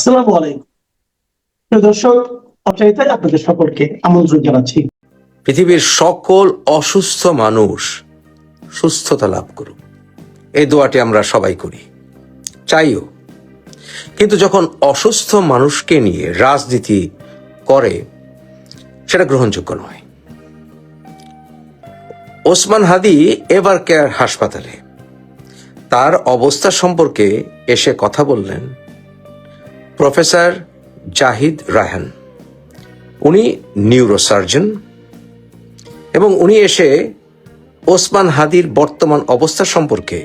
আসসালামু আলাইকুম প্রিয় দর্শক, আপনাদের আপনাদের সকলকে আমন্ত্রণ জানাচ্ছি। পৃথিবীর সকল অসুস্থ মানুষ সুস্থতা লাভ করুক, এই দোয়াটি আমরা সবাই করি, চাইও। কিন্তু যখন অসুস্থ মানুষকে নিয়ে রাজনীতি করে, সেটা গ্রহণযোগ্য নয়। ওসমান হাদি এভার কেয়ার হাসপাতালে তার অবস্থা সম্পর্কে এসে কথা বললেন প্রফেসর জাহিদ রায়হান। উনি নিউরোসার্জন এবং উনি এসে ওসমান হাদির বর্তমান অবস্থা সম্পর্কে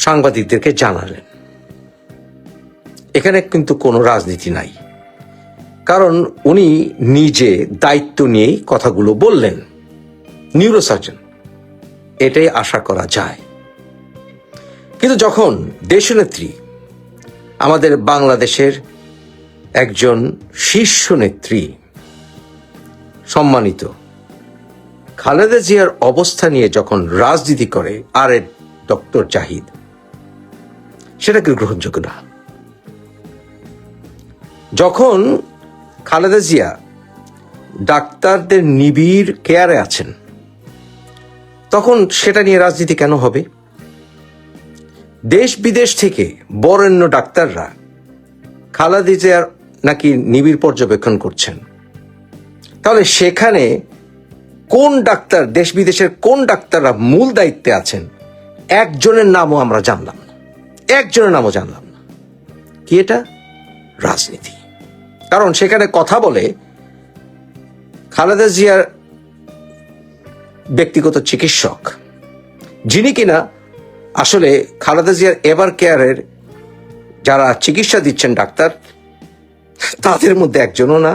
সাংবাদিকদেরকে জানালেন। এখানে কিন্তু কোনো রাজনীতি নাই, কারণ উনি নিজে দায়িত্ব নিয়েই কথাগুলো বললেন। নিউরোসার্জন, এটাই আশা করা যায়। কিন্তু যখন দেশনেত্রী, আমাদের বাংলাদেশের একজন শীর্ষ নেত্রী, সম্মানিত খালেদা জিয়ার অবস্থা নিয়ে যখন রাজনীতি করে আর ডক্টর জাহিদ, সেটা কি গ্রহণযোগ্য না? যখন খালেদা জিয়া ডাক্তারদের নিবিড় কেয়ারে আছেন, তখন সেটা নিয়ে রাজনীতি কেন হবে? দেশ বিদেশ থেকে বরেণ্য ডাক্তাররা খালেদা জিয়ার নাকি নিবিড় পর্যবেক্ষণ করছেন। তাহলে সেখানে কোন ডাক্তার, দেশ বিদেশের কোন ডাক্তাররা মূল দায়িত্বে আছেন, একজনের নামও আমরা জানলাম না। একজনের নামও জানলাম না। কি এটা? রাজনীতি। কারণ সেখানে কথা বলে খালেদা জিয়ার ব্যক্তিগত চিকিৎসক, যিনি কিনা আসলে খালেদা জিয়ার এভার কেয়ারের যারা চিকিৎসা দিচ্ছেন ডাক্তার, তাদের মধ্যে একজনও না,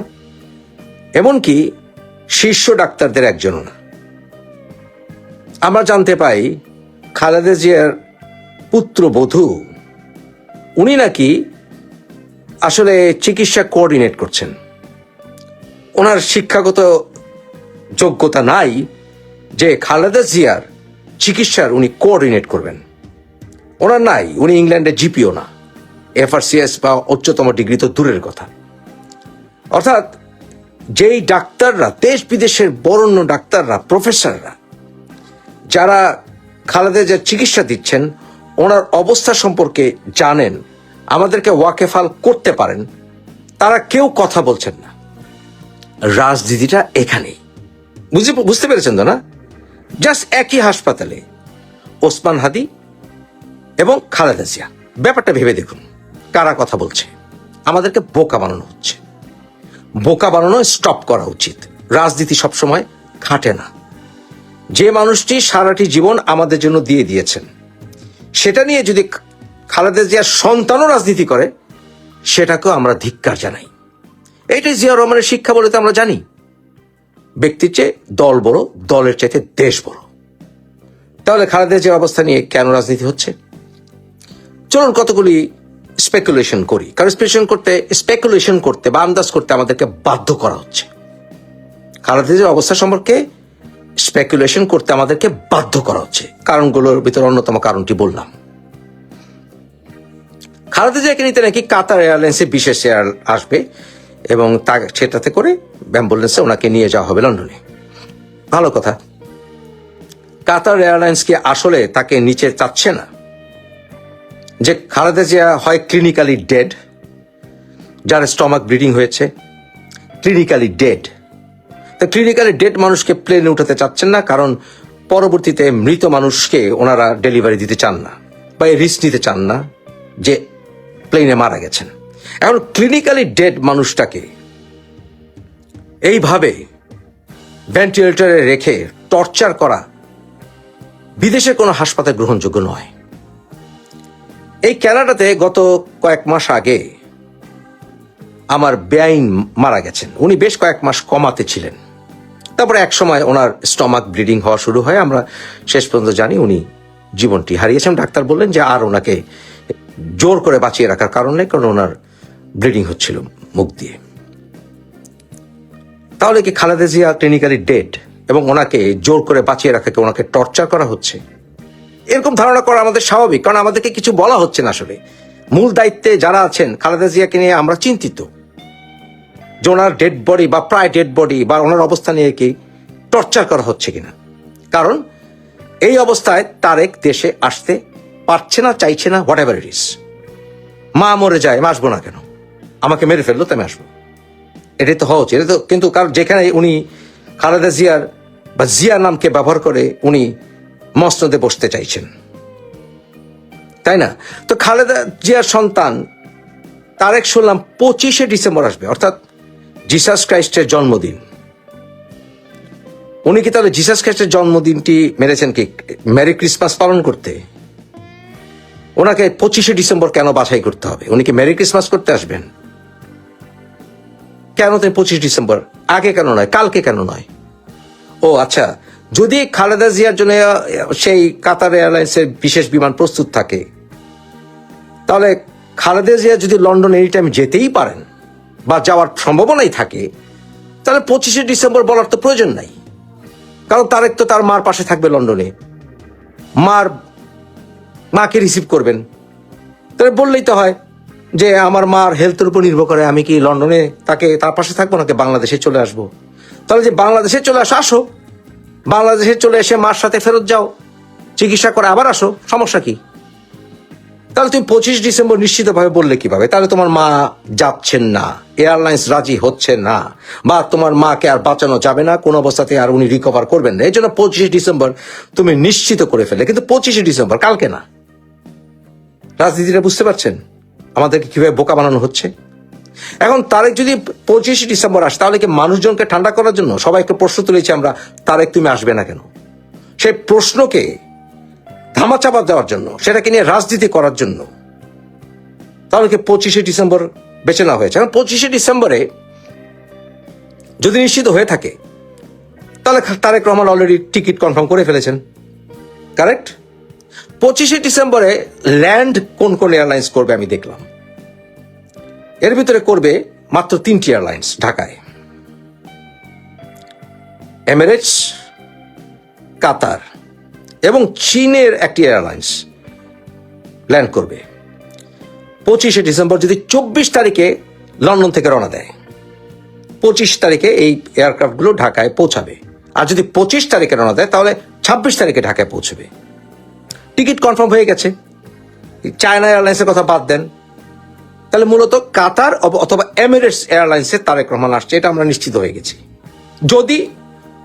এমনকি শীর্ষ ডাক্তারদের একজনও না। আমরা জানতে পাই খালেদা জিয়ার পুত্রবধূ, উনি নাকি আসলে চিকিৎসা কোঅর্ডিনেট করছেন। ওনার শিক্ষাগত যোগ্যতা নাই যে খালেদা জিয়ার চিকিৎসার উনি কোঅর্ডিনেট করবেন। ওনার নাই, উনি ইংল্যান্ডের জিপিও না, FRCS বা উচ্চতম ডিগ্রি তো দূরের কথা। অর্থাৎ যেই ডাক্তাররা, দেশ বিদেশের বরেণ্য ডাক্তাররা, প্রফেসররা যারা খালেদা জিয়ার চিকিৎসা দিচ্ছেন, ওনার অবস্থা সম্পর্কে জানেন, আমাদেরকে ওয়াকেফাল করতে পারেন, তারা কেউ কথা বলছেন না। রাজনীতিটা এখানেই। বুঝতে পেরেছেন তো না? জাস্ট একই হাসপাতালে ওসমান হাদি এবং খালেদা জিয়া। ব্যাপারটা ভেবে দেখুন, কারা কথা বলছে? আমাদেরকে বোকা বানানো হচ্ছে। বোকা বানানো স্টপ করা উচিত। রাজনীতি সবসময় খাটে না। যে মানুষটি সারাটি জীবন আমাদের জন্য দিয়ে দিয়েছেন, সেটা নিয়ে যদি খালেদা জিয়ার সন্তানও রাজনীতি করে, সেটাকেও আমরা ধিক্কার জানাই। এইটাই জিয়া রহমানের শিক্ষা বলে তো আমরা জানি। ব্যক্তির চেয়ে দল বড়, দলের চাইতে দেশ বড়। তাহলে খালেদা জিয়ার অবস্থা নিয়ে কেন রাজনীতি হচ্ছে? চলুন কতগুলি স্পেকুলেশন করি। কারণ স্পেকুলেশন করতে বা আন্দাজ করতে আমাদেরকে বাধ্য করা হচ্ছে। খালেদা জিয়ার অবস্থা সম্পর্কে স্পেকুলেশন করতে আমাদেরকে বাধ্য করা হচ্ছে। কারণগুলোর ভিতরে অন্যতম কারণটি বললাম। খালেদা জিয়াকে নিতে নাকি কাতার এয়ারলাইন্সে বিশেষ এয়ার আসবে এবং সেটাতে করে অ্যাম্বুলেন্সে ওনাকে নিয়ে যাওয়া হবে লন্ডনে। ভালো কথা। কাতার এয়ারলাইন্স কি আসলে তাকে নিচে চাচ্ছে না? যে খালেদা জিয়া হয় ক্লিনিক্যালি ডেড, যার স্টমাক ব্লিডিং হয়েছে, ক্লিনিক্যালি ডেড। তো ক্লিনিক্যালি ডেড মানুষকে প্লেনে উঠাতে চাচ্ছেন না, কারণ পরবর্তীতে মৃত মানুষকে ওনারা ডেলিভারি দিতে চান না বা রিস্ক নিতে চান না যে প্লেনে মারা গেছেন। এখন ক্লিনিক্যালি ডেড মানুষটাকে এইভাবে ভেন্টিলেটরে রেখে টর্চার করা বিদেশের কোনো হাসপাতাল গ্রহণযোগ্য নয়। এই কানাডাতে গত কয়েক মাস আগে আমার বেআইন মারা গেছেন। উনি বেশ কয়েক মাস কমাতে ছিলেন, তারপরে এক সময় ওনার স্টমাক ব্লিডিং হওয়া শুরু হয়। আমরা শেষ পর্যন্ত জানি উনি জীবনটি হারিয়েছেন। ডাক্তার বললেন যে আর ওনাকে জোর করে বাঁচিয়ে রাখার কারণ নেই, কারণ ওনার ব্লিডিং হচ্ছিল মুখ দিয়ে। তাহলে কি খালেদা জিয়া ক্লিনিক্যালি ডেড এবং ওনাকে জোর করে বাঁচিয়ে রাখাকে ওনাকে টর্চার করা হচ্ছে? এরকম ধারণা করা আমাদের স্বাভাবিক, কারণ আমাদেরকে কিছু বলা হচ্ছে না আসলে মূল দায়িত্বে যারা আছেন খালেদা জিয়াকে নিয়ে আমরা চিন্তিত যে ওনার ডেড বডি বা প্রায় ডেড বডি বা ওনার অবস্থা নিয়ে কি টর্চার করা হচ্ছে কিনা। কারণ এই অবস্থায় তারেক দেশে আসতে পারছে না, চাইছে না, হোয়াট এভার ইট ইজ। মা মরে যায়, আমি আসবো না কেন? আমাকে মেরে ফেললো তো আমি আসবো, এটাই তো হওয়া উচিত। এটা তো কিন্তু কারণ যেখানে উনি খালেদা জিয়ার বা জিয়া নামকে ব্যবহার করে উনি মসনদে বসতে চাইছেন, তাই না? তো খালেদা জিয়ার সন্তান তারেক শুনলাম 25শে ডিসেম্বর আসবে, অর্থাৎ জিসাস ক্রাইস্টের জন্মদিন। উনি কি তাহলে জিসাস ক্রাইস্টের জন্মদিনটি মেরেছেন কি মেরি ক্রিসমাস পালন করতে? ওনাকে 25শে ডিসেম্বর কেন বাছাই করতে হবে? উনি কি মেরি ক্রিসমাস করতে আসবেন? কেন তিনি 25 ডিসেম্বর? আগে কেন নয়, কালকে কেন নয়? ও আচ্ছা, যদি খালেদা জিয়ার জন্য সেই কাতার এয়ারলাইন্সের বিশেষ বিমান প্রস্তুত থাকে, তাহলে খালেদা জিয়া যদি লন্ডন এনি টাইম যেতেই পারেন বা যাওয়ার সম্ভাবনাই থাকে, তাহলে 25শে ডিসেম্বর বলার তো প্রয়োজন নাই। কারণ তারেক তো তার মার পাশে থাকবে লন্ডনে, মাকে রিসিভ করবেন। তাহলে বললেই তো হয় যে আমার মার হেলথের উপর নির্ভর করে আমি কি লন্ডনে তার পাশে থাকবো নাকি বাংলাদেশে চলে আসবো। তাহলে যে বাংলাদেশে চলে আসো, বাংলাদেশে চলে এসে মার সাথে ফেরত যাও, চিকিৎসা করে আবার আসো, সমস্যা কি? তাহলে তুমি 25 ডিসেম্বর নিশ্চিতভাবে বললে কিভাবে? তাহলে তোমার মা যাচ্ছেন না, এয়ারলাইন্স রাজি হচ্ছে না, বা তোমার মাকে আর বাঁচানো যাবে না, কোন অবস্থাতে আর উনি রিকভার করবেন না, এই জন্য 25 ডিসেম্বর তুমি নিশ্চিত করে ফেলে। কিন্তু 25 ডিসেম্বর কালকে না। রাজনীতিটা বুঝতে পারছেন আমাদেরকে কিভাবে বোকা বানানো হচ্ছে? এখন তারেক যদি 25 ডিসেম্বর আসে, তাহলে কি মানুষজনকে ঠান্ডা করার জন্য সবাইকে প্রশ্ন তুলেছি আমরা, তারেক তুমি আসবে না কেন? সেই প্রশ্নকে ধামাচাপা দেওয়ার জন্য, সেটাকে নিয়ে রাজনীতি করার জন্য তাহলে কি 25শে ডিসেম্বর বেছে নেওয়া হয়েছে। এখন 25শে ডিসেম্বরে যদি নিশ্চিত হয়ে থাকে, তাহলে Tarique Rahman already ticket confirm করে ফেলেছেন, কারেক্ট? 25শে ডিসেম্বরে ল্যান্ড কোন কোন এয়ারলাইন্স করবে আমি দেখলাম। এর ভিতরে করবে মাত্র 3টি এয়ারলাইন্স ঢাকায়, এমিরেটস, কাতার এবং চীনের একটি এয়ারলাইন্স ল্যান্ড করবে 25শে ডিসেম্বর। যদি 24 তারিখে লন্ডন থেকে রওনা দেয়, 25 তারিখে এই এয়ারক্রাফটগুলো ঢাকায় পৌঁছাবে। আর যদি 25 তারিখে রওনা দেয়, তাহলে 26 তারিখে ঢাকায় পৌঁছবে। টিকিট কনফার্ম হয়ে গেছে। চায়না এয়ারলাইন্সের কথা বাদ দেন, তাহলে মূলত কাতার অথবা এমিরেটস এয়ারলাইন্সে তারেক রহমান আসছে, এটা আমরা নিশ্চিত হয়ে গেছি। যদি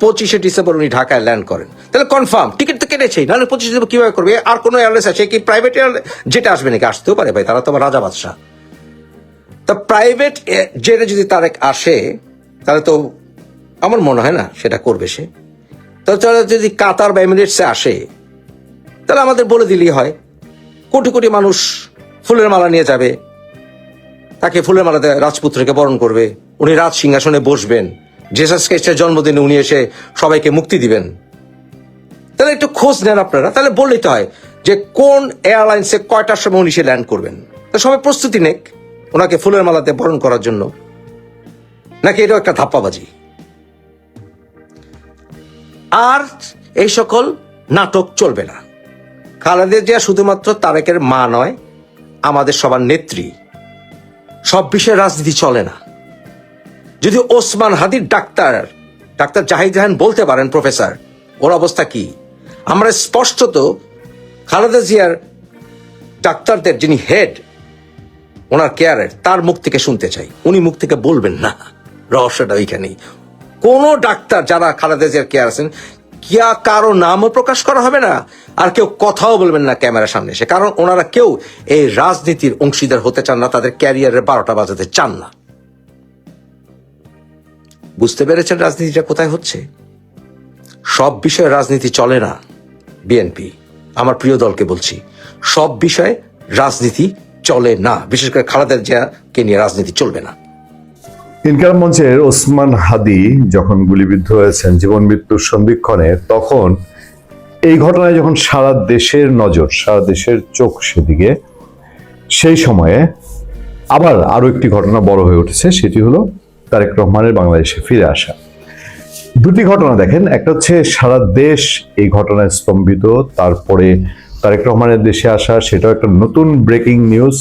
25শে ডিসেম্বর উনি ঢাকায় ল্যান্ড করেন, তাহলে কনফার্ম টিকিট তো কেটেছেই, নাহলে 25 ডিসেম্বর কিভাবে করবে? আর কোনো এয়ারলাইন্স আছে কি? প্রাইভেট এয়ারলাইন্স যেটা আসবে নাকি? আসতেও পারে ভাই, তারা তো রাজা বাদশাহ। তা প্রাইভেট জেটে যদি তারেক আসে, তাহলে তো আমার মনে হয় না সেটা করবে সে। তাহলে যদি কাতার বা এমিরেটসে আসে, তাহলে আমাদের বলে দিলেই হয়, কোটি কোটি মানুষ ফুলের মালা নিয়ে যাবে, তাকে ফুলের মালাতে রাজপুত্রকে বরণ করবে, উনি রাজ সিংহাসনে বসবেন, জেসাস ক্রাইস্টের জন্মদিনে উনি এসে সবাইকে মুক্তি দিবেন। তাহলে একটু খোঁজ নেন আপনারা, তাহলে বললেই তো হয় যে কোন এয়ারলাইন্সে কয়টার সময় উনি সে ল্যান্ড করবেন। তো সবাই প্রস্তুতি নেক ওনাকে ফুলের মালাতে বরণ করার জন্য, নাকি এটাও একটা ধাপ্পাবাজি? আর এই সকল নাটক চলবে না। খালেদা জিয়া শুধুমাত্র তারেকের মা নয়, আমাদের সবার নেত্রী। সব বিষয়ে রাজনীতি চলে না। যদি ওসমান হাদির ডাক্তার জাহিদ জাহান বলতে পারেন প্রফেসর, ওর অবস্থা কি? আমরা স্পষ্টত খালেদা জিয়ার ডাক্তারদের যিনি হেড ওনার কেয়ারের, তার মুখ থেকে শুনতে চাই। উনি মুখ থেকে বলবেন না, রহস্যটা ওইখানেই। কোন ডাক্তার যারা খালেদা জিয়ার কেয়ার আছেন, কারো নামও প্রকাশ করা হবে না, আর কেউ কথাও বলবেন না ক্যামেরার সামনে এসে। কারণ ওনারা কেউ এই রাজনীতির অংশীদার হতে চান না, তাদের ক্যারিয়ারের 12টা বাজাতে চান না। বুঝতে পেরেছেন রাজনীতিটা কোথায় হচ্ছে? সব বিষয়ে রাজনীতি চলে না। বিএনপি, আমার প্রিয় দলকে বলছি, সব বিষয়ে রাজনীতি চলে না। বিশেষ করে খালেদা জিয়াকে নিয়ে রাজনীতি চলবে না। ইনকার মঞ্চের ওসমান হাদি যখন গুলিবিদ্ধ হয়েছেন জীবন মৃত্যুর সন্ধিক্ষণে, তখন এই ঘটনায় যখন সারা দেশের নজর, সারা দেশের চোখ সেদিকে, সেই সময়ে আবার আরো একটি ঘটনা বড় হয়ে উঠেছে। সেটি হলো তারেক রহমানের বাংলাদেশে ফিরে আসা। দুটি ঘটনা দেখেন, একটা হচ্ছে সারা দেশ এই ঘটনায় স্তম্ভিত, তারপরে তারেক রহমানের দেশে আসা, সেটাও একটা নতুন ব্রেকিং নিউজ।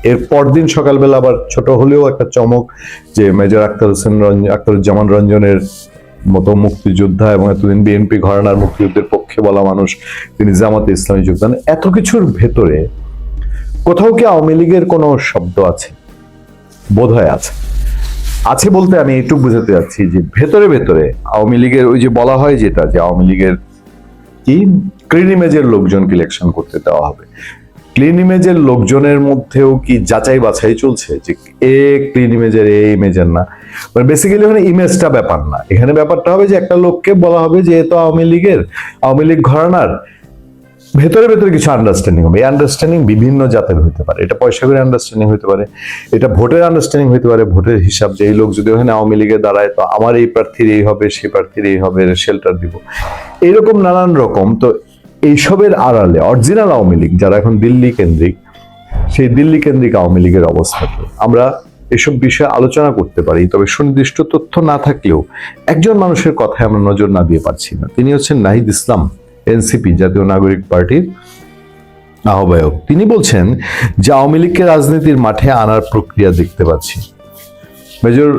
এর পরদিন সকালবেলা আবার ছোট হলেও একটা চমক যে মেজর আখতারুজ্জামান রঞ্জনের মতো মুক্তিযোদ্ধা এবং এতদিন বিএনপি ঘরানার মুক্তিযুদ্ধের পক্ষে বলা মানুষ, তিনি জামাতে ইসলামী যোগদান। এত কিছুর ভেতরে কোথাও কি আওয়ামী লীগের কোনো শব্দ আছে? বোধহয় আছে। আছে বলতে আমি একটু বুঝাতে যাচ্ছি যে ভেতরে ভেতরে আওয়ামী লীগের ওই যে বলা হয় যেটা, যে আওয়ামী লীগের কি ক্লিন ইমেজের লোকজনকে ইলেকশন করতে দেওয়া হবে, ক্লিন ইমেজের লোকজনের মধ্যেও কি যাচাই বাছাই চলছে যে এ ক্লিন ইমেজের, এ ইমেজের না? মানে বেসিক্যালি ওখানে ইমেজটা ব্যাপার না, এখানে ব্যাপারটা হবে যে একটা লোককে বলা হবে যে এ তো আওয়ামী লীগের, আওয়ামী লীগ ঘরানার। ভেতরে ভেতরে কিছু আন্ডারস্ট্যান্ডিং হবে। এই আন্ডারস্ট্যান্ডিং বিভিন্ন জাতের হতে পারে। এটা পয়সা করে আন্ডারস্ট্যান্ডিং হতে পারে, এটা ভোটের আন্ডারস্ট্যান্ডিং হতে পারে, ভোটের হিসাব যে এই লোক যদি ওখানে আওয়ামী লীগে দাঁড়ায় তো আমার এই প্রার্থীর এই হবে, সেই প্রার্থীর এই হবে, শেল্টার দিব, এইরকম নানান রকম। তো এইসবের আড়ালে অরিজিনাল আওয়ামী লীগ যারা এখন দিল্লি কেন্দ্রিক, সেই দিল্লি কেন্দ্রিক আওয়ামী লীগের অবস্থাকে আমরা এসব বিষয়ে আলোচনা করতে পারি। তবে সুনির্দিষ্ট তথ্য না থাকলেও একজন মানুষের কথায় আমরা নজর না দিয়ে পারছি না। তিনি হচ্ছেন নাহিদ ইসলাম, এনসিপি জাতীয় নাগরিক পার্টির আহ্বায়ক। তিনি বলছেন যে আওয়ামী লীগকে রাজনীতির মাঠে আনার প্রক্রিয়া দেখতে পাচ্ছি। মেজর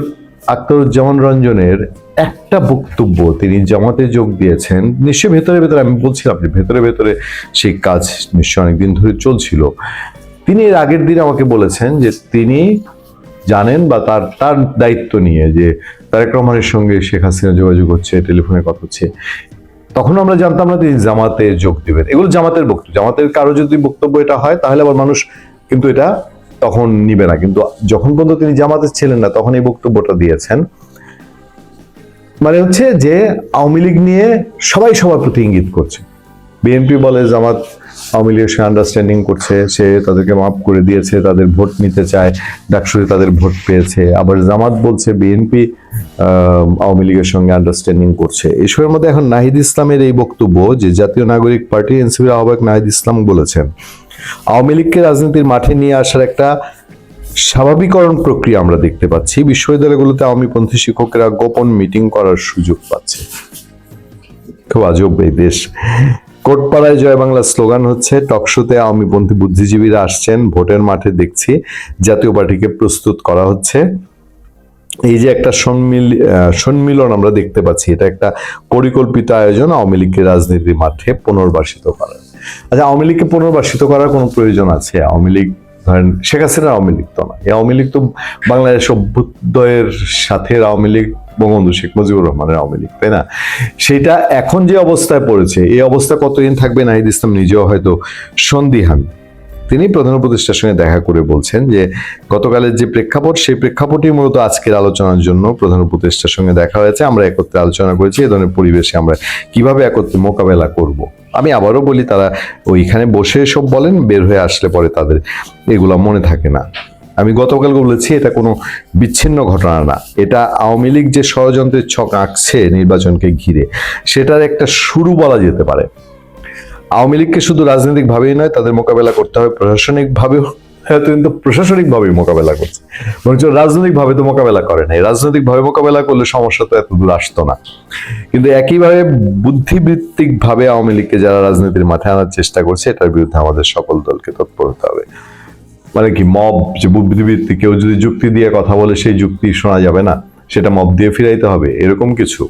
আখতারুজ্জামান রঞ্জনের একটা বক্তব্য, তিনি জামাতে যোগ দিয়েছেন, নিশ্চয়ই ভেতরে ভেতরে, আমি বলছিলাম যে ভেতরে ভেতরে সেই কাজ নিশ্চয়ই অনেকদিন ধরে চলছিল। তিনি এর আগের দিন আমাকে বলেছেন যে তিনি জানেন বা তার দায়িত্ব নিয়ে যে তারেক রহমানের সঙ্গে শেখ হাসিনা যোগাযোগ হচ্ছে, টেলিফোনে কথা হচ্ছে। তখন আমরা জানতাম না তিনি জামাতে যোগ দিবেন। এগুলো জামাতের বক্তব্য, জামাতের কারো যদি বক্তব্য এটা হয় তাহলে আবার মানুষ কিন্তু এটা তখন নিবে না। কিন্তু যখন পর্যন্ত তিনি জামাতে ছিলেন না তখন এই বক্তব্যটা দিয়েছেন। মানে হচ্ছে যে আওয়ামী লীগ নিয়ে সবাই সবার প্রতি ইঙ্গিত করছে। বিএনপি বলে জামাত আওয়ামী লীগের সঙ্গে আন্ডারস্ট্যান্ডিং করছে, সে তাদেরকে মাফ করে দিয়েছে, তাদের ভোট নিতে চায়, ডাকসুরে তাদের ভোট পেয়েছে। আবার জামাত বলছে বিএনপি আওয়ামী লীগের সঙ্গে আন্ডারস্ট্যান্ডিং করছে। এসবের মধ্যে এখন নাহিদ ইসলামের এই বক্তব্য, যে জাতীয় নাগরিক পার্টি এনসিপির আহ্বায়ক নাহিদ ইসলাম বলেছেন আওয়ামী লীগকে রাজনীতির মাঠে নিয়ে আসার একটা স্বাভাবিকরণ প্রক্রিয়া আমরা দেখতে পাচ্ছি। বিশ্ববিদ্যালয়গুলোতে আওয়ামীপন্থী শিক্ষকেরা গোপন মিটিং করার সুযোগ পাচ্ছে। খুব আজব এই দেশ। কোটপাড়ায় জয় বাংলা স্লোগান হচ্ছে, টকশোতে আওয়ামীপন্থী বুদ্ধিজীবীরা আসছেন, ভোটের মাঠে দেখছি জাতীয় পার্টিকে প্রস্তুত করা হচ্ছে। এই যে একটা সম্মিলন আমরা দেখতে পাচ্ছি, এটা একটা পরিকল্পিত আয়োজন আওয়ামী লীগকে রাজনীতির মাঠে পুনর্বাসিত করার। আচ্ছা, আওয়ামী লীগকে পুনর্বাসিত করার কোনো প্রয়োজন আছে? আওয়ামী লীগ ধরেন শেখ হাসিনার আওয়ামী লীগ তো না, এই আওয়ামী লীগ তো বাংলাদেশ অভ্যুদয়ের সাথে আওয়ামী লীগ বঙ্গবন্ধু শেখ মুজিবুর রহমানের আওয়ামী লীগ, তাই না? সেটা এখন যে অবস্থায় পড়েছে, এই অবস্থা কতদিন থাকবে নাহিদ ইসলাম নিজেও হয়তো সন্দিহান। তিনি প্রধান উপদেষ্টার সঙ্গে দেখা করে বলছেন যে গতকালের যে প্রেক্ষাপট, সেই প্রেক্ষাপটই মূলত আজকের আলোচনার জন্য প্রধান উপদেষ্টার সঙ্গে দেখা হয়েছে। আমরা একত্রে আলোচনা করেছি এই ধরনের পরিবেশে আমরা কিভাবে একত্রে মোকাবেলা করব। আমি আবারও বলি, তারা ওইখানে বসে সব বলেন, বের হয়ে আসলে পরে তাদের এগুলা মনে থাকে না। আমি গতকাল বলেছি এটা কোনো বিচ্ছিন্ন ঘটনা না, এটা আওয়ামী লীগ যে ষড়যন্ত্রের ছক আঁকছে নির্বাচনকে ঘিরে, সেটার একটা শুরু বলা যেতে পারে। আওয়ামী লীগকে শুধু রাজনৈতিক ভাবেই নয়, তাদের মোকাবেলা করতে হবে প্রশাসনিক ভাবেও। কিন্তু প্রশাসনিক ভাবেই মোকাবেলা করছে, বরঞ্চ রাজনৈতিক ভাবে তো মোকাবেলা করে নাই। রাজনৈতিক ভাবে মোকাবেলা করলে সমস্যা তো এত দূর আসতো না। কিন্তু একইভাবে বুদ্ধিবৃত্তিক ভাবে আওয়ামী লীগকে যারা রাজনীতির মাঠে আনার চেষ্টা করছে, এটার বিরুদ্ধে আমাদের সকল দলকে তৎপর হতে হবে। মানে কি, মব যে বুদ্ধিবৃত্তি, কেউ যদি যুক্তি দিয়ে কথা বলে সেই যুক্তি শোনা যাবে না, সেটা মব দিয়ে ফিরাইতে হবে, এরকম কিছু।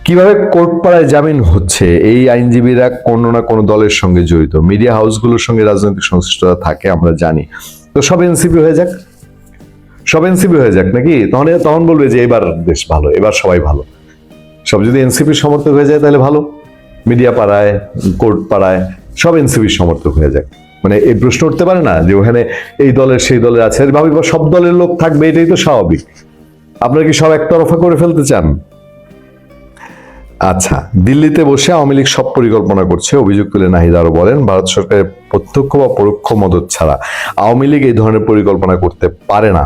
কিভাবে কোর্টপাড়ায় জামিন হচ্ছে? এই আইনজীবীরা কোনো না কোনো দলের সঙ্গে জড়িত, মিডিয়া হাউসগুলোর সঙ্গে রাজনৈতিক সংশ্লিষ্টতা থাকে, আমরা জানি। তো সব এনসিপি হয়ে যাক, সব এনসিপি হয়ে যাক নাকি? তখন বলবে যে এবার দেশ ভালো, এবার সবাই ভালো। সব যদি এনসিপির সমর্থক হয়ে যায় তাহলে ভালো। মিডিয়া পাড়ায়, কোর্ট পাড়ায় সব এনসিপির সমর্থক হয়ে যাক। মানে এই প্রশ্ন উঠতে পারে না যে ওখানে এই দলের সেই দলের আছে, ভাবি সব দলের লোক থাকবে, এটাই তো স্বাভাবিক। আপনারা কি সব একতরফা করে ফেলতে চান? আচ্ছা, দিল্লিতে বসে আওয়ামী লীগ সব পরিকল্পনা করছে অভিযোগ তুলে নাহিদ আরো বলেন, ভারত সরকারের প্রত্যক্ষ বা পরোক্ষ মদত ছাড়া আওয়ামী লীগ এই ধরনের পরিকল্পনা করতে পারে না।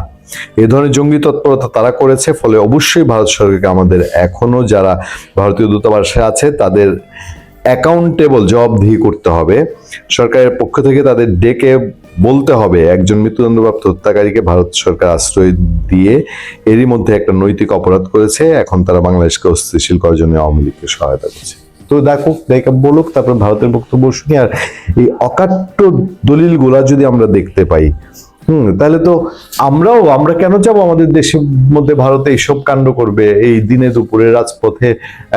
এই ধরনের জঙ্গি তৎপরতা তারা করেছে, ফলে অবশ্যই ভারত সরকারকে আমাদের এখনো যারা ভারতীয় দূতাবাসে আছে তাদের অ্যাকাউন্টেবল, জবাবদিহি করতে হবে। সরকারের পক্ষ থেকে তাদের ডেকে বলতে হবে একজন মৃত্যুদণ্ডপ্রাপ্ত হত্যাকারীকে ভারত সরকার আশ্রয় দিয়ে এরই মধ্যে একটা নৈতিক অপরাধ করেছে, এখন তারা বাংলাদেশকে অস্থিতিশীল করার জন্য আওয়ামী লীগকে সহায়তা করছে। তো দেখো বলুক, তারপর ভারতের বক্তব্য শুনি। আর এই অকাট্য দলিল গুলা যদি আমরা দেখতে পাই, তাহলে তো আমরা কেন যাবো আমাদের দেশের মধ্যে ভারতে এইসব কাণ্ড করবে? এই দিনে দুপুরে রাজপথে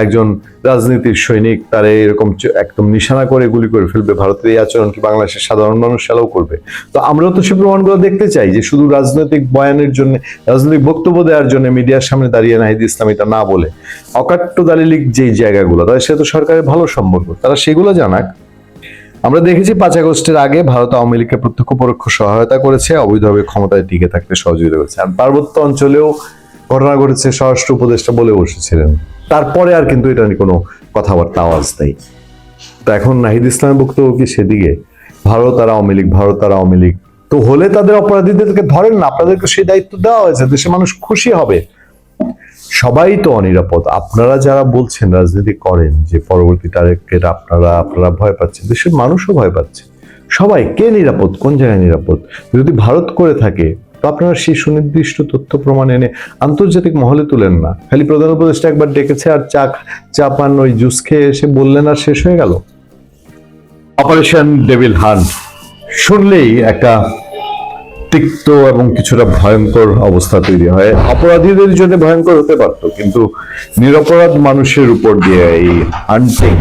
একজন রাজনীতির সৈনিক তারে এরকম একদম নিশানা করে গুলি করে ফেলবে, ভারতের এই আচরণ কি বাংলাদেশের সাধারণ মানুষ চালাও করবে? তো আমরাও তো সে প্রমাণগুলো দেখতে চাই, যে শুধু রাজনৈতিক বয়ানের জন্য, রাজনৈতিক বক্তব্য দেওয়ার জন্য মিডিয়ার সামনে দাঁড়িয়ে নাহিদ ইসলাম এটা না বলে অকাট্য দালিলিক যেই জায়গাগুলো, তাদের সাথে তো সরকারের ভালো সম্পর্ক, তারা সেগুলো জানাক। আমরা দেখেছি 5 আগস্টের আগে ভারত আওয়ামী লীগকে প্রত্যক্ষ পরোক্ষ সহায়তা করেছে, অবৈধভাবে ক্ষমতায় টিকে থাকতে সহযোগিতা করেছে। আর পার্বত্য অঞ্চলেও ঘটনা ঘটেছে, স্বরাষ্ট্র উপদেষ্টা বলে বসেছিলেন, তারপরে আর কিন্তু এটা নিয়ে কোনো কথাবার্তা আওয়াজ নেই। তো এখন নাহিদ ইসলামের বক্তব্য কি সেদিকে? ভারত আর আওয়ামী লীগ, ভারত আর আওয়ামী লীগ তো হলে তাদের অপরাধীদেরকে ধরেন না, আপনাদেরকে সেই দায়িত্ব দেওয়া হয়েছে, দেশের মানুষ খুশি হবে। সবাই তো অনিরাপদ। আপনারা যারা বলছেন রাজনীতি করেন যে পরবর্তী টার্গেট আপনারা ভয় পাচ্ছেন, দেশের মানুষও ভয় পাচ্ছে। সবাই কে নিরাপদ, কোন জায়গায় নিরাপদ? যদি ভারত করে থাকে তো আপনারা সেই সুনির্দিষ্ট তথ্য প্রমাণ এনে আন্তর্জাতিক মহলে তুলেন না। খালি প্রধান উপদেষ্টা একবার ডেকেছে আর চা পান, ওই জুস খেয়ে এসে বললেন আর শেষ হয়ে গেল। অপারেশন ডেভিল হান্ট শুনলেই একটা তিক্ত এবং কিছুটা ভয়ঙ্কর অবস্থা তৈরি হয়। অপরাধীদের জন্য ভয়ঙ্কর হতে পারত, কিন্তু নিরপরাধ মানুষের উপর দিয়ে এই হান্টিং,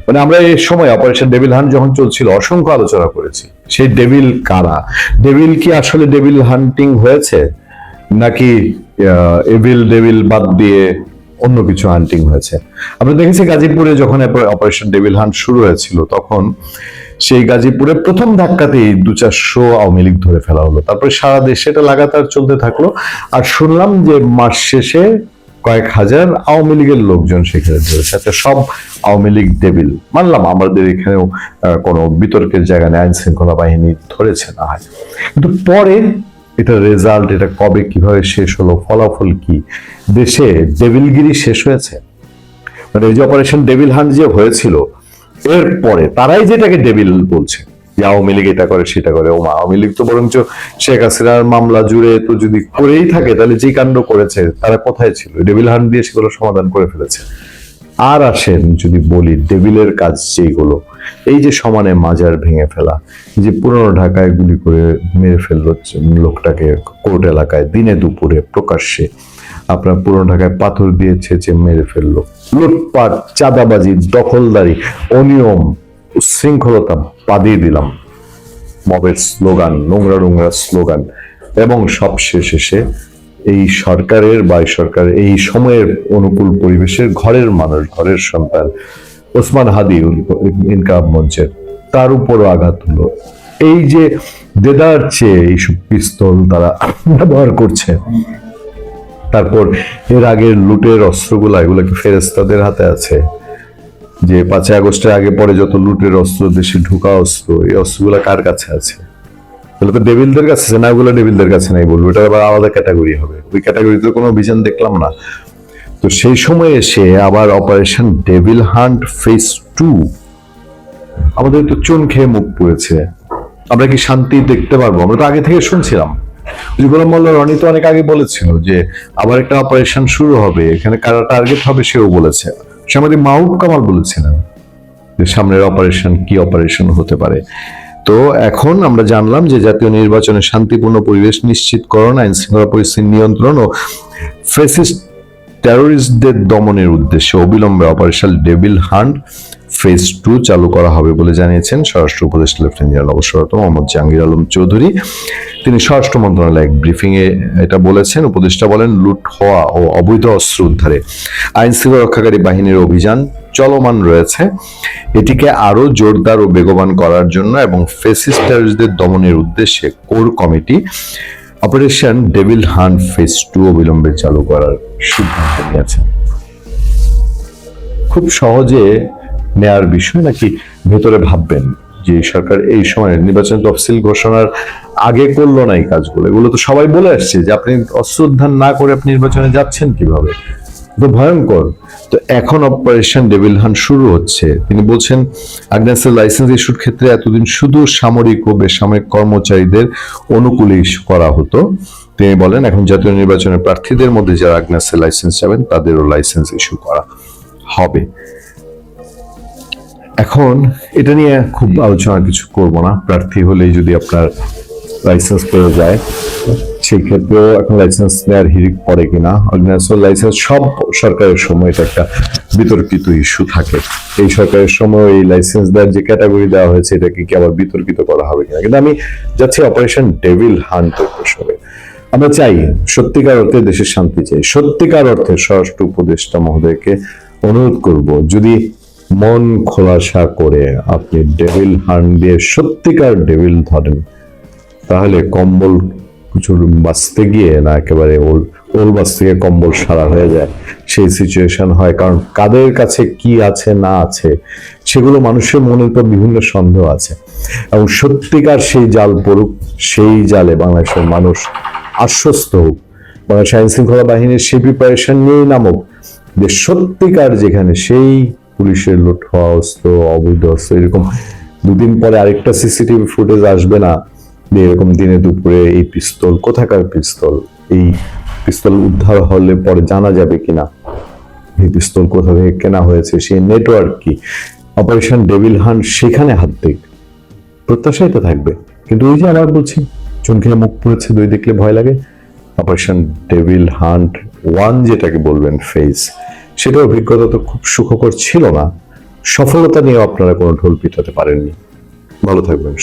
মানে আমরা এই সময় অপারেশন ডেভিল হান্ট যখন চলছিল অসংখ্য আলোচনা করেছি, সেই ডেভিল কারা? ডেভিল কি আসলে ডেভিল হান্টিং হয়েছে, নাকি এভিল ডেভিল বাদ দিয়ে অন্য কিছু হান্টিং হয়েছে? আমরা দেখেছি গাজীপুরে যখন অপারেশন ডেভিল হান্ট শুরু হয়েছিল, তখন সেই গাজীপুরে প্রথম ধাক্কাতেই 200-400 আওয়ামী লীগ ধরে ফেলা হলো। তারপরে সারা দেশে এটা লাগাতার চলতে থাকলো। আর শুনলাম যে মাস শেষে কয়েক হাজার আওয়ামী লীগের লোকজন সেখানে ধরেছে। আচ্ছা, সব আওয়ামী লীগ ডেভিল মানলাম, আমাদের এখানেও কোনো বিতর্কের জায়গা নেই, আইন শৃঙ্খলা বাহিনী ধরেছে না হয়, কিন্তু পরে এটা রেজাল্ট, এটা কবে কিভাবে শেষ হলো, ফলাফল কি? দেশে ডেভিলগিরি শেষ হয়েছে? মানে এই যে অপারেশন ডেভিল হান্ট যে হয়েছিল, এরপরে তারাই যেটাকে ডেভিল বলছে, যে আওয়ামী লীগ এটা করে সেটা করে। ও আওয়ামী লীগ তো বরঞ্চ শেখ হাসিনার মামলা জুড়ে তো যদি করেই থাকে, তাহলে যে কাণ্ড করেছে তারা কোথায় ছিল? ডেভিল হান্ট দিয়ে সেগুলো সমাধান করে ফেলেছে। আর আসেন যদি বলি ডেভিলের কাজ যেগুলো, এই যে সমানে মাজার ভেঙে ফেলা, যে পুরনো ঢাকায় গুলি করে মেরে ফেললো লোকটাকে কোর্ট এলাকায় দিনে দুপুরে প্রকাশ্যে, আপনার পুরনো ঢাকায় পাথর দিয়ে ছেঁচে মেরে ফেললো, লুটপাট, চাঁদাবাজি, দখলদারি, অনিয়ম, উচ্ছৃঙ্খলতা বাদিয়ে দিলাম, মবের স্লোগান, নোংরা নোংরা স্লোগান, এবং সবশেষ এসে এই সরকারের বা সরকার এই সময়ের অনুকূল পরিবেশের ঘরের মানুষ, ঘরের সন্তান ওসমান হাদি ইনকাম মঞ্চের, তার উপরও আঘাত হলো। এই যে দেদার চেয়ে এইসব পিস্তল তারা ব্যবহার করছে, তারপর এর আগের লুটের অস্ত্রগুলা, এগুলো কি ফেরেস্তাদের হাতে আছে? যে 5 আগস্টের আগে পরে যত লুটের অস্ত্র, দেশে ঢুকা অস্ত্র, এই অস্ত্রগুলা কার কাছে আছে? তাহলে তো ডেভিলদের কাছে আছে না, ওগুলো ডেভিলদের কাছে নাই বলবো, এটা আবার আলাদা ক্যাটাগরি হবে। ওই ক্যাটাগরিতে কোনো অভিযান দেখলাম না। তো সেই সময় এসে আবার অপারেশন ডেভিল হান্ট ফেজ 2, আমাদের তো চুন খেয়ে মুখ পুড়েছে। আমরা কি শান্তি দেখতে পারবো? আমরা তো আগে থেকে শুনছিলাম, গোলাম মোল্লা রনি তো অনেক আগে বলেছিল যে আবার একটা অপারেশন শুরু হবে, এখানে কারা টার্গেট হবে সেও বলেছে। সাংবাদিক মাহবুব কামাল বলেছিলেন যে সামনের অপারেশন কি অপারেশন হতে পারে। তো এখন আমরা জানলাম যে জাতীয় নির্বাচনে শান্তিপূর্ণ পরিবেশ নিশ্চিতকরণ, আইন শৃঙ্খলা পরিস্থিতি নিয়ন্ত্রণ ও ফ্যাসিস্ট টেরোরিস্টদের দমনের উদ্দেশ্যে অবিলম্বে অপারেশন ডেভিল হান্ট ফেজ 2 চালু করা হবে বলে জানিয়েছেন স্বরাষ্ট্র উপদেষ্টা লেফটেন্যান্ট জেনারেল অবসররত মোহাম্মদ জাহাঙ্গীর আলম চৌধুরী। তিনি স্বরাষ্ট্র মন্ত্রণালয়ে এক ব্রিফিং এ এটা বলেছেন। উপদেষ্টা বলেন, লুট হওয়া ও অবৈধ অস্ত্র উদ্ধারে আইন শৃঙ্খলা রক্ষাকারী বাহিনীর অভিযান চলমান রয়েছে। এটিকে আরো জোরদার ও বেগবান করার জন্য এবং ফ্যাসিস্ট টেররিস্টদের দমনের উদ্দেশ্যে core committee operation devil hunt phase 2 অবিলম্বে চালু করার সিদ্ধান্ত নিয়েছে। খুব সহজে নেয়ার বিষয় নাকি ভেতরে ভাববেন যে সরকার এই সময় নির্বাচন তফসিল ঘোষণার আগে করলো না এই কাজগুলো? এগুলো তো সবাই বলে আসছে যে আপনি অস্ত্র উদ্ধার না করে আপনি নির্বাচনে যাচ্ছেন কিভাবে, তো ভয়ঙ্কর। তো এখন অপারেশন ডেভিল হান্ট শুরু হচ্ছে। তিনি বলছেন, আগ্নেয়াস্ত্রের লাইসেন্স ইস্যুর ক্ষেত্রে এতদিন শুধু সামরিক ও বেসামরিক কর্মচারীদের অনুকূলে ইস্যু করা হতো। তিনি বলেন, এখন জাতীয় নির্বাচনের প্রার্থীদের মধ্যে যারা আগ্নেয়াস্ত্রের লাইসেন্স চাবেন তাদেরও লাইসেন্স ইস্যু করা হবে। এখন এটা নিয়ে খুব আলোচনা কিছু করব না। প্রার্থী হলেই যদি আপনার লাইসেন্স পেয়ে যায়, সেই ক্ষেত্রেও এখন লাইসেন্স নেওয়ার হিড়িক পড়ে কিনা, অর্ডিন্যান্সিয়াল লাইসেন্স সব সরকারের সময় এটা একটা বিতর্কিত ইস্যু থাকে। এই সরকারের সময় এই লাইসেন্স দেওয়ার যে ক্যাটাগরি দেওয়া হয়েছে এটাকে কি আবার বিতর্কিত করা হবে কিনা। কিন্তু আমি যাচ্ছি অপারেশন ডেভিল হান্টের প্রসঙ্গে। আমরা চাই, সত্যিকার অর্থে দেশের শান্তি চাই, সত্যিকার অর্থে স্বরাষ্ট্র উপদেষ্টা মহোদয়কে অনুরোধ করব, যদি মন খোলাসা করে আপনি ডেভিল হান্ট দিয়ে সত্যিকার ডেভিল ধরেন, তাহলে কম্বল কিছু বাঁচতে গিয়ে না একেবারে ওল বাস থেকে কম্বল সারা হয়ে যায়, সেই সিচুয়েশন হয়। কারণ কাদের কাছে কি আছে না আছে সেগুলো মানুষের মনের তো বিভিন্ন সন্দেহ আছে, এবং সত্যিকার সেই জাল পড়ুক, সেই জালে বাংলাদেশের মানুষ আশ্বস্ত হোক, বাংলাদেশ আইন শৃঙ্খলা বাহিনীর সেই প্রিপারেশন নিয়েই নামক যে সত্যিকার যেখানে সেই পুলিশের লুট হওয়া অস্ত্র, অবৈধ অস্ত্র, এরকম দুদিন পরে আরেকটা সিসিটিভি ফুটেজ আসবে না যে এরকম দিনে দুপুরে এই পিস্তল, কোথাকার পিস্তল, এই পিস্তল উদ্ধার হলে পরে জানা যাবে কিনা এই পিস্তল কোথা থেকে কেনা হয়েছে, সেই নেটওয়ার্ক কি। অপারেশন ডেভিল হান্ট সেখানে হাত দিক, প্রত্যাশাই তো থাকবে। কিন্তু ওই যে আবার বলছি, চমকে মুখ পড়েছে, দুই দেখলে ভয় লাগে। অপারেশন ডেভিল হান্ট 1 যেটাকে বলবেন ফেজ, সেটা অভিজ্ঞতা তো খুব সুখকর ছিল না। সফলতা নিয়েও আপনারা কোনো ঢোল পিটাতে পারেননি। ভালো থাকবেন।